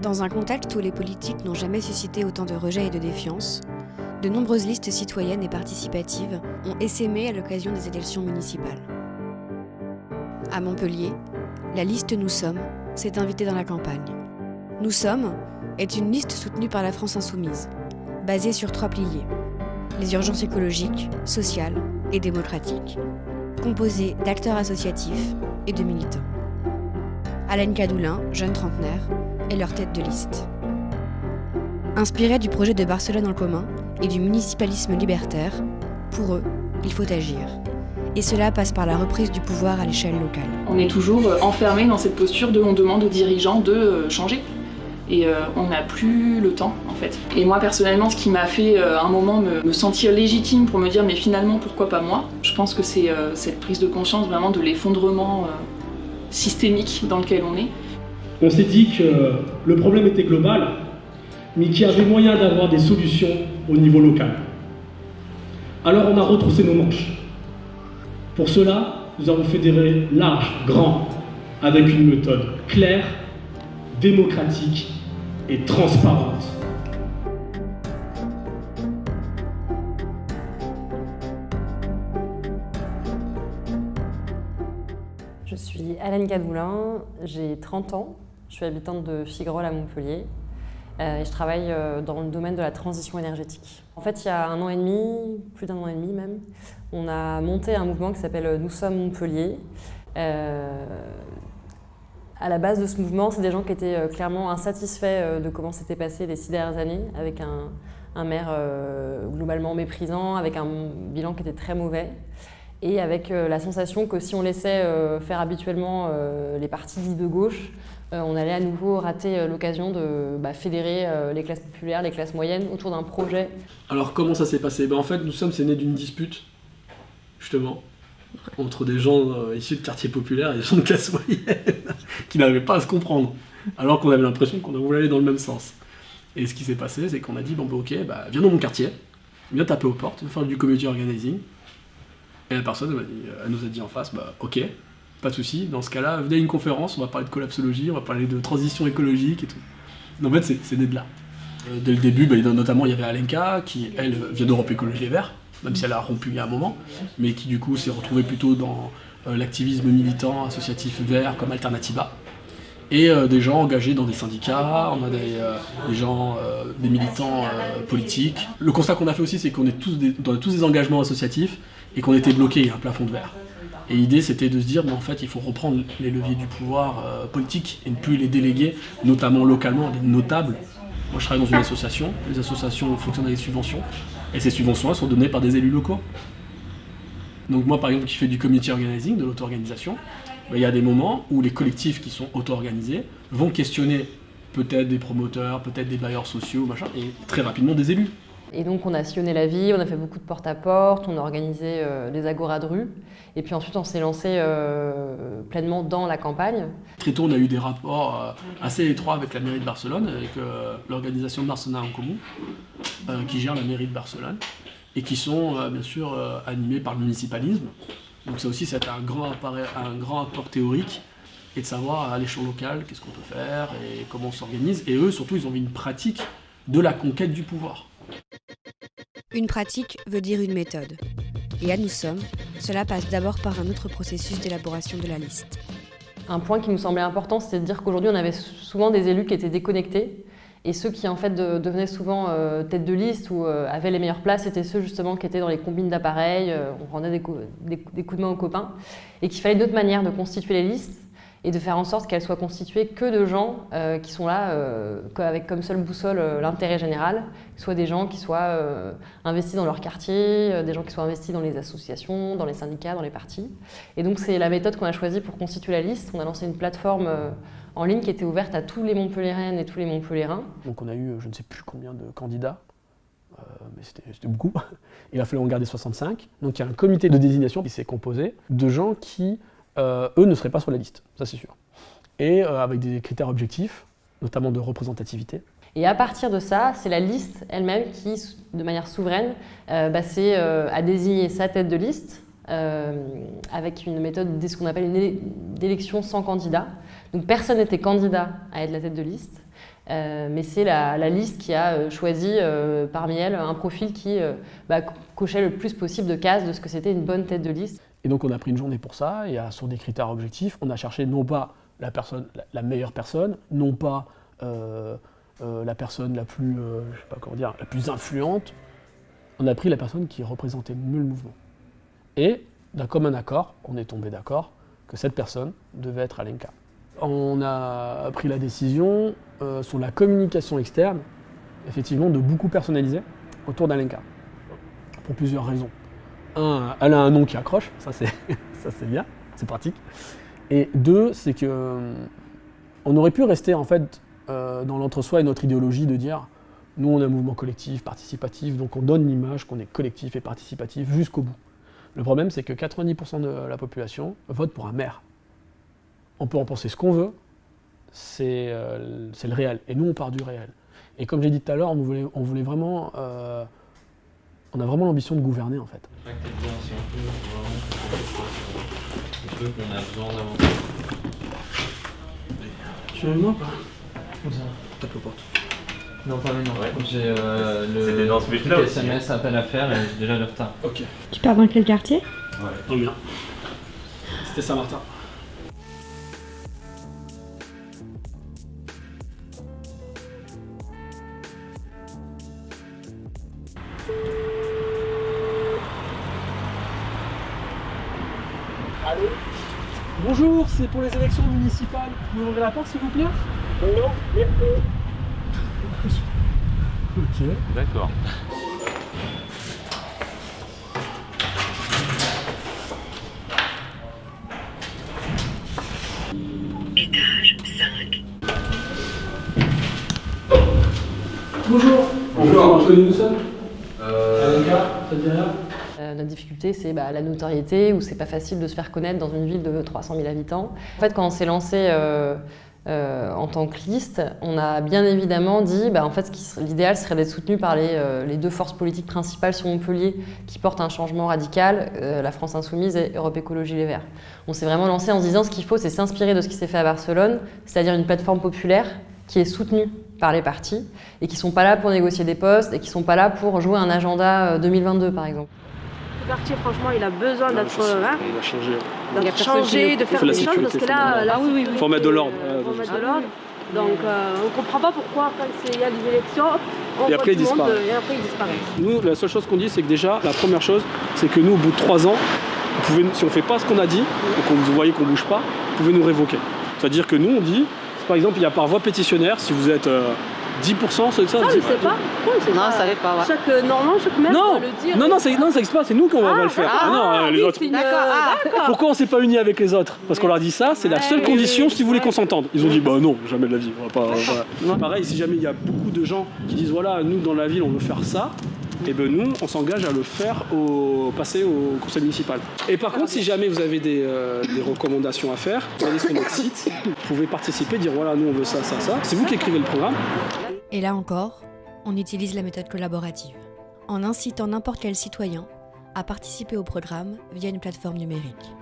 Dans un contexte où les politiques n'ont jamais suscité autant de rejet et de défiance, de nombreuses listes citoyennes et participatives ont essaimé à l'occasion des élections municipales. À Montpellier, la liste Nous Sommes s'est invitée dans la campagne. Nous Sommes est une liste soutenue par la France Insoumise, basée sur 3 piliers. Les urgences écologiques, sociales et démocratiques, composée d'acteurs associatifs et de militants. Alain Cadoulin, jeune trentenaire, est leur tête de liste. Inspirée du projet de Barcelone en commun et du municipalisme libertaire, pour eux, il faut agir. Et cela passe par la reprise du pouvoir à l'échelle locale. On est toujours enfermé dans cette posture de on demande aux dirigeants de changer. Et on n'a plus le temps en fait. Et moi personnellement, ce qui m'a fait à un moment me sentir légitime pour me dire mais finalement pourquoi pas moi, je pense que c'est cette prise de conscience vraiment de l'effondrement systémique dans lequel on est. On s'est dit que le problème était global, mais qu'il y avait moyen d'avoir des solutions au niveau local. Alors on a retroussé nos manches. Pour cela, nous avons fédéré large, grand, avec une méthode claire, démocratique et transparente. Je suis Alain Cadoulin, j'ai 30 ans, je suis habitante de Figrolles à Montpellier et je travaille dans le domaine de la transition énergétique. En fait, il y a 1 an et demi, plus d'1 an et demi même, on a monté un mouvement qui s'appelle Nous Sommes Montpellier. À la base de ce mouvement, c'est des gens qui étaient clairement insatisfaits de comment s'était passé les 6 dernières années, avec un maire globalement méprisant, avec un bilan qui était très mauvais, et avec la sensation que si on laissait faire habituellement les partis dits de gauche, on allait à nouveau rater l'occasion de fédérer les classes populaires, les classes moyennes autour d'un projet. Alors comment ça s'est passé ? En fait, c'est né d'une dispute, justement, entre des gens issus de quartiers populaires et des gens de classe moyenne qui n'arrivaient pas à se comprendre, alors qu'on avait l'impression qu'on voulait aller dans le même sens. Et ce qui s'est passé, c'est qu'on a dit, viens dans mon quartier, viens taper aux portes, faire du community organizing. Et la personne, elle nous a dit en face, ok, pas de souci, dans ce cas-là, venez à une conférence, on va parler de collapsologie, on va parler de transition écologique et tout. Donc, en fait, c'est né de là. Dès le début, notamment, il y avait Alenka, qui, elle, vient d'Europe Écologie Les Verts, même si elle a rompu il y a un moment, mais qui, du coup, s'est retrouvée plutôt dans l'activisme militant associatif vert comme Alternativa. Et des gens engagés dans des syndicats, on a des gens, des militants politiques. Le constat qu'on a fait aussi, c'est qu'on est tous des engagements associatifs et qu'on était bloqués à un plafond de verre. Et l'idée, c'était de se dire, en fait, il faut reprendre les leviers du pouvoir politique et ne plus les déléguer, notamment localement, les notables. Moi, je travaille dans une association, les associations fonctionnent avec des subventions, et ces subventions-là sont données par des élus locaux. Donc moi, par exemple, qui fais du community organizing, de l'auto-organisation, il y a des moments où les collectifs qui sont auto-organisés vont questionner peut-être des promoteurs, peut-être des bailleurs sociaux, et très rapidement des élus. Et donc on a sillonné la ville, on a fait beaucoup de porte-à-porte, on a organisé des agoras de rue, et puis ensuite on s'est lancé pleinement dans la campagne. Très tôt, on a eu des rapports assez étroits avec la mairie de Barcelone, avec l'organisation Barcelona en Comú, qui gère la mairie de Barcelone, et qui sont bien sûr animés par le municipalisme. Donc ça aussi, c'est un grand apport théorique, et de savoir à l'échelon local qu'est-ce qu'on peut faire et comment on s'organise. Et eux, surtout, ils ont mis une pratique de la conquête du pouvoir. Une pratique veut dire une méthode. Et à Nous Sommes, cela passe d'abord par un autre processus d'élaboration de la liste. Un point qui nous semblait important, c'est de dire qu'aujourd'hui, on avait souvent des élus qui étaient déconnectés. Et ceux qui en fait devenaient souvent tête de liste ou avaient les meilleures places, c'était ceux justement qui étaient dans les combines d'appareils, on rendait des coups de main aux copains. Et qu'il fallait d'autres manières de constituer les listes et de faire en sorte qu'elles soient constituées que de gens qui sont là avec comme seule boussole l'intérêt général, que ce soit des gens qui soient investis dans leur quartier, des gens qui soient investis dans les associations, dans les syndicats, dans les partis. Et donc c'est la méthode qu'on a choisie pour constituer la liste. On a lancé une plateforme en ligne qui était ouverte à tous les Montpelliéraines et tous les Montpelliérains. Donc on a eu je ne sais plus combien de candidats, mais c'était beaucoup. Il a fallu en garder 65. Donc il y a un comité de désignation qui s'est composé de gens qui eux ne seraient pas sur la liste, ça c'est sûr. Et avec des critères objectifs, notamment de représentativité. Et à partir de ça, c'est la liste elle-même qui, de manière souveraine, a désigné sa tête de liste avec une méthode, ce qu'on appelle une élection sans candidat. Donc personne n'était candidat à être la tête de liste, mais c'est la liste qui a choisi parmi elles un profil qui cochait le plus possible de cases de ce que c'était une bonne tête de liste. Et donc on a pris une journée pour ça, et sur des critères objectifs, on a cherché non pas la meilleure personne, non pas la personne la plus, la plus influente, on a pris la personne qui représentait mieux le mouvement. Et d'un commun accord, on est tombé d'accord que cette personne devait être Alenka. On a pris la décision sur la communication externe, effectivement, de beaucoup personnaliser autour d'Alenka, pour plusieurs raisons. Un, elle a un nom qui accroche, ça c'est bien, c'est pratique. Et deux, c'est que on aurait pu rester en fait dans l'entre-soi et notre idéologie de dire nous on est un mouvement collectif, participatif, donc on donne l'image qu'on est collectif et participatif jusqu'au bout. Le problème c'est que 90% de la population vote pour un maire. On peut en penser ce qu'on veut, c'est le réel. Et nous on part du réel. Et comme j'ai dit tout à l'heure, on voulait vraiment... on a vraiment l'ambition de gouverner en fait. C'est qu'on a besoin d'avancer. Tu veux moi ou pas? Tape aux portes. Non, pas maintenant. Ouais. J'ai le dans ce but-là aussi. SMS appel à faire et j'ai déjà le retard. Ok. Tu pars dans quel quartier? Dans le mien. C'était Saint-Martin. Allô? Bonjour, c'est pour les élections municipales. Vous pouvez ouvrir la porte s'il vous plaît? Non, merci. Ok. D'accord. Étage 5. Bonjour. Bonjour. Nous sommes Alenka, ça te dit rien? Notre difficulté, c'est la notoriété, où c'est pas facile de se faire connaître dans une ville de 300 000 habitants. En fait, quand on s'est lancé en tant que liste, on a bien évidemment dit en fait, l'idéal serait d'être soutenu par les deux forces politiques principales sur Montpellier qui portent un changement radical, la France Insoumise et Europe Écologie Les Verts. On s'est vraiment lancé en se disant ce qu'il faut, c'est s'inspirer de ce qui s'est fait à Barcelone, c'est-à-dire une plateforme populaire qui est soutenue par les partis et qui ne sont pas là pour négocier des postes et qui ne sont pas là pour jouer un agenda 2022 par exemple. Le quartier, franchement, il a besoin d'être Il a changé. changé, de faire des choses, parce que là, oui. Faut mettre de l'ordre. Faut mettre de l'ordre. Donc, on ne comprend pas pourquoi, quand il y a des élections, on et voit après, tout le monde, et après, ils disparaissent. Nous, la seule chose qu'on dit, c'est que déjà, la première chose, c'est que nous, au bout de 3 ans, si on ne fait pas ce qu'on a dit, et que vous voyez qu'on ne bouge pas, vous pouvez nous révoquer. C'est-à-dire que nous, on dit, par exemple, il y a par voie pétitionnaire, si vous êtes 10%, c'est ça? Ça, je ne sais pas. Non, ça n'arrive pas. Ouais. Chaque maire doit le dire. Non, ça n'existe pas, c'est nous qu'on va le faire. Les autres. D'accord. Pourquoi on ne s'est pas unis avec les autres? Parce qu'on leur dit ça, c'est la seule condition si vous voulez qu'on s'entende. Ils ont dit non, jamais de la vie. On va pas, voilà. Pareil, si jamais il y a beaucoup de gens qui disent voilà, nous dans la ville on veut faire ça, et nous on s'engage à le faire passer au conseil municipal. Et par contre, si jamais vous avez des recommandations à faire, allez sur notre site, vous pouvez participer, dire voilà, nous on veut ça. C'est vous qui écrivez le programme. Et là encore, on utilise la méthode collaborative, en incitant n'importe quel citoyen à participer au programme via une plateforme numérique.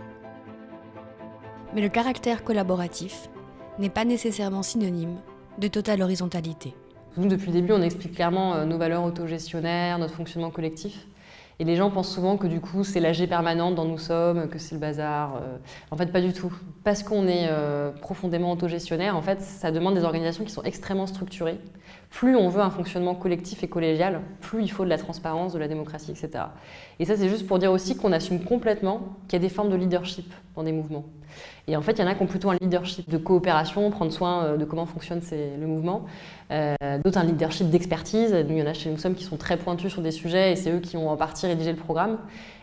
Mais le caractère collaboratif n'est pas nécessairement synonyme de totale horizontalité. Nous, depuis le début, on explique clairement nos valeurs autogestionnaires, notre fonctionnement collectif. Et les gens pensent souvent que du coup, c'est l'AG permanente dont nous sommes, que c'est le bazar. En fait, pas du tout. Parce qu'on est profondément autogestionnaire, en fait, ça demande des organisations qui sont extrêmement structurées. Plus on veut un fonctionnement collectif et collégial, plus il faut de la transparence, de la démocratie, etc. Et ça, c'est juste pour dire aussi qu'on assume complètement qu'il y a des formes de leadership dans des mouvements. Et en fait, il y en a qui ont plutôt un leadership de coopération, prendre soin de comment fonctionne le mouvement. D'autres, un leadership d'expertise. Il y en a chez nous sommes qui sont très pointus sur des sujets et c'est eux qui ont en partie rédigé le programme.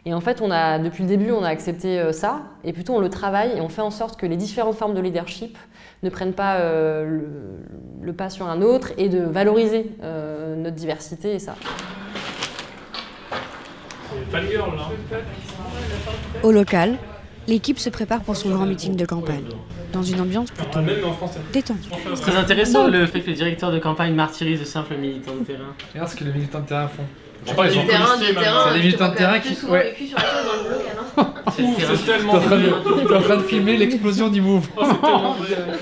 Et en fait, depuis le début, on a accepté ça et plutôt on le travaille et on fait en sorte que les différentes formes de leadership ne prennent pas le pas sur un autre et de valoriser notre diversité et ça. Au local, l'équipe se prépare pour son grand meeting de campagne, dans une ambiance plutôt détendue. C'est très intéressant le fait que le directeur de campagne martyrise de simples militants de terrain. Regarde ce que les militants de terrain font. Je sais pas, ils ont C'est des militants de terrain qui. Ouais. vécu sur la chose dans le bloc, non C'est tellement T'es en train de filmer l'explosion du mouvement. Oh, c'est tellement vrai.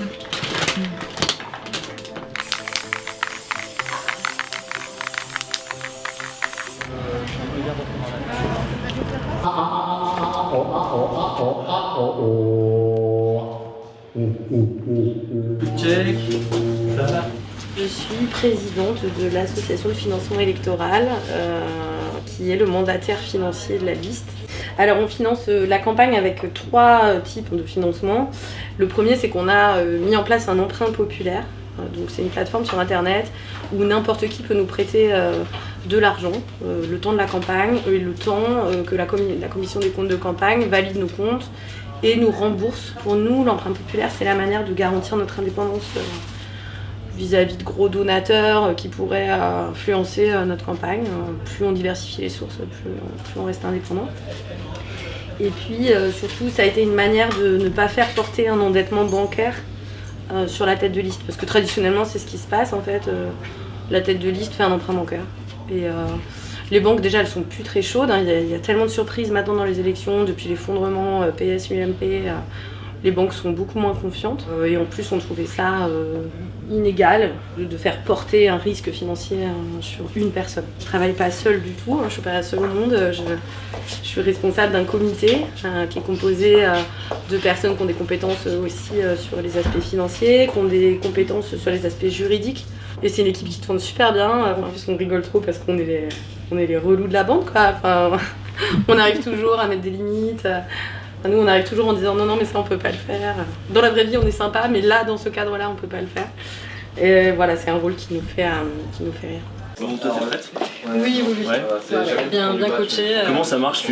Check. Je suis présidente de l'association de financement électoral, qui est le mandataire financier de la liste. Alors on finance la campagne avec 3 types de financement. Le premier, c'est qu'on a mis en place un emprunt populaire. Donc c'est une plateforme sur internet où n'importe qui peut nous prêter de l'argent le temps de la campagne et le temps que la commission des comptes de campagne valide nos comptes et nous rembourse. Pour nous, l'emprunt populaire, c'est la manière de garantir notre indépendance vis-à-vis de gros donateurs qui pourraient influencer notre campagne. Plus on diversifie les sources, plus on reste indépendant. Et puis surtout, ça a été une manière de ne pas faire porter un endettement bancaire sur la tête de liste. Parce que traditionnellement, c'est ce qui se passe en fait. La tête de liste fait un emprunt bancaire. Et les banques, déjà, elles sont plus très chaudes. Hein. Il y a tellement de surprises maintenant dans les élections, depuis l'effondrement PS, UMP. Les banques sont beaucoup moins confiantes. Et en plus, on trouvait ça inégal de faire porter un risque financier sur une personne. Je ne travaille pas seule du tout, je ne suis pas la seule au monde. Je suis responsable d'un comité qui est composé de personnes qui ont des compétences aussi sur les aspects financiers, qui ont des compétences sur les aspects juridiques. Et c'est une équipe qui tourne super bien. En plus, on rigole trop parce qu'on est les relous de la bande, quoi. Enfin, on arrive toujours à mettre des limites. Nous, on arrive toujours en disant non, mais ça, on peut pas le faire. Dans la vraie vie, on est sympa, mais là, dans ce cadre-là, on peut pas le faire. Et voilà, c'est un rôle qui nous fait rire. Bon, toi, t'es prête? Oui. Ouais, bien coaché. Comment ça marche?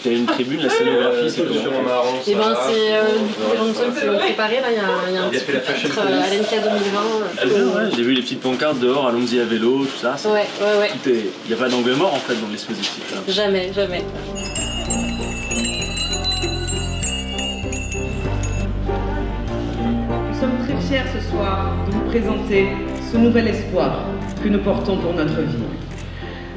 T'as une tribune, la scénographie, c'est comment? Et ben, c'est les gens de sol qui l'ont préparé. Là, il y a un petit titre à l'NK 2020. Ouais, j'ai vu les petites pancartes dehors, allons-y à vélo, tout ça. Ouais. Il n'y a pas d'angle mort en fait dans les dispositifs là. Jamais. Nous sommes très fiers ce soir de vous présenter ce nouvel espoir que nous portons pour notre vie.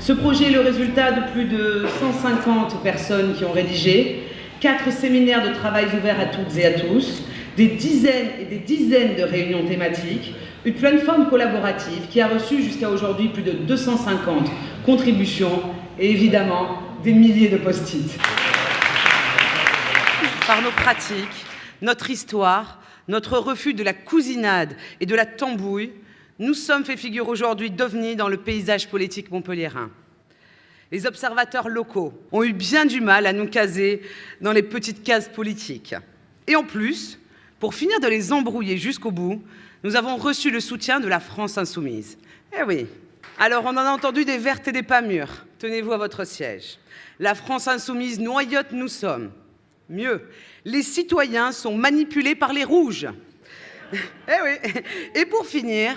Ce projet est le résultat de plus de 150 personnes qui ont rédigé, 4 séminaires de travail ouverts à toutes et à tous, des dizaines et des dizaines de réunions thématiques, une plateforme collaborative qui a reçu jusqu'à aujourd'hui plus de 250 contributions et évidemment des milliers de post-it. Par nos pratiques, notre histoire, notre refus de la cousinade et de la tambouille, nous sommes fait figure aujourd'hui d'ovnis dans le paysage politique montpelliérain. Les observateurs locaux ont eu bien du mal à nous caser dans les petites cases politiques. Et en plus, pour finir de les embrouiller jusqu'au bout, nous avons reçu le soutien de la France insoumise. Eh oui. Alors on en a entendu des vertes et des pas mûres. Tenez-vous à votre siège. La France insoumise noyote nous sommes. Mieux, les citoyens sont manipulés par les rouges. Eh oui. Et pour finir,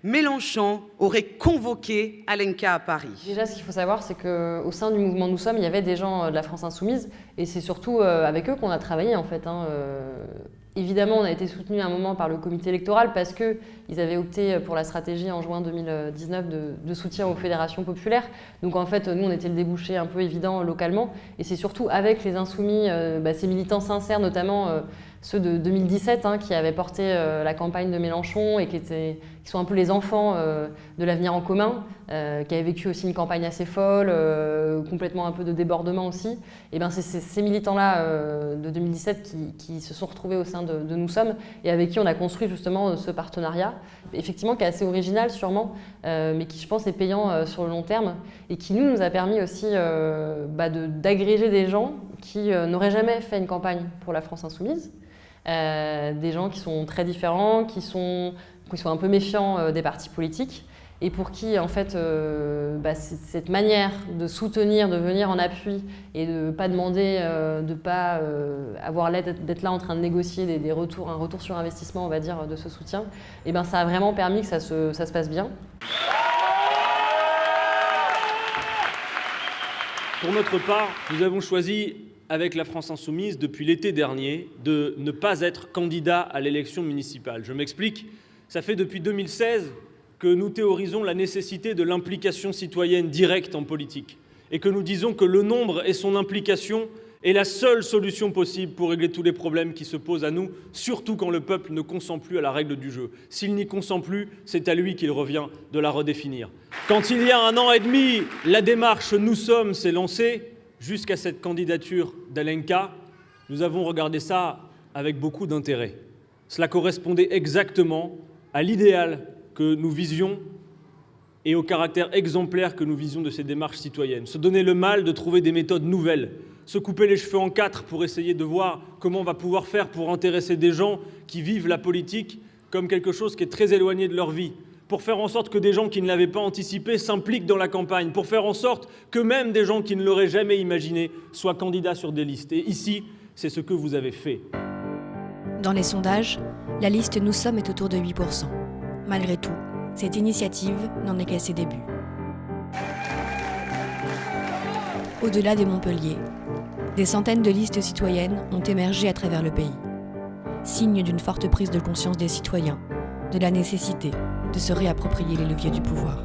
Mélenchon aurait convoqué Alenka à Paris. Déjà, ce qu'il faut savoir, c'est qu'au sein du mouvement Nous Sommes, il y avait des gens de la France Insoumise, et c'est surtout avec eux qu'on a travaillé en fait. Évidemment, on a été soutenu à un moment par le comité électoral parce qu'ils avaient opté pour la stratégie en juin 2019 de soutien aux fédérations populaires. Donc en fait, nous, on était le débouché un peu évident localement. Et c'est surtout avec les Insoumis, ces militants sincères, notamment ceux de 2017, qui avaient porté la campagne de Mélenchon et qui sont un peu les enfants de l'avenir en commun, qui avaient vécu aussi une campagne assez folle, complètement un peu de débordement aussi. Et bien c'est ces militants-là de 2017 qui se sont retrouvés au sein de Nous Sommes et avec qui on a construit justement ce partenariat, effectivement qui est assez original sûrement, mais qui je pense est payant sur le long terme et qui nous a permis aussi d'agréger des gens qui n'auraient jamais fait une campagne pour la France Insoumise, des gens qui sont très différents, qui sont un peu méfiants des partis politiques et pour qui en fait cette manière de soutenir, de venir en appui et de ne pas demander, de ne pas avoir l'aide d'être là en train de négocier un retour sur investissement on va dire de ce soutien, et ça a vraiment permis que ça se passe bien. Pour notre part, nous avons choisi avec la France Insoumise depuis l'été dernier de ne pas être candidat à l'élection municipale. Je m'explique, ça fait depuis 2016 que nous théorisons la nécessité de l'implication citoyenne directe en politique et que nous disons que le nombre et son implication est la seule solution possible pour régler tous les problèmes qui se posent à nous, surtout quand le peuple ne consent plus à la règle du jeu. S'il n'y consent plus, c'est à lui qu'il revient de la redéfinir. Quand il y a 1 an et demi, la démarche Nous sommes s'est lancée, jusqu'à cette candidature d'Alenka, nous avons regardé ça avec beaucoup d'intérêt. Cela correspondait exactement à l'idéal que nous visions et au caractère exemplaire que nous visions de ces démarches citoyennes. Se donner le mal de trouver des méthodes nouvelles, se couper les cheveux en 4 pour essayer de voir comment on va pouvoir faire pour intéresser des gens qui vivent la politique comme quelque chose qui est très éloigné de leur vie, pour faire en sorte que des gens qui ne l'avaient pas anticipé s'impliquent dans la campagne, pour faire en sorte que même des gens qui ne l'auraient jamais imaginé soient candidats sur des listes. Et ici, c'est ce que vous avez fait. Dans les sondages, la liste Nous sommes est autour de 8%. Malgré tout, cette initiative n'en est qu'à ses débuts. Au-delà de Montpellier, des centaines de listes citoyennes ont émergé à travers le pays. Signe d'une forte prise de conscience des citoyens, de la nécessité de se réapproprier les leviers du pouvoir.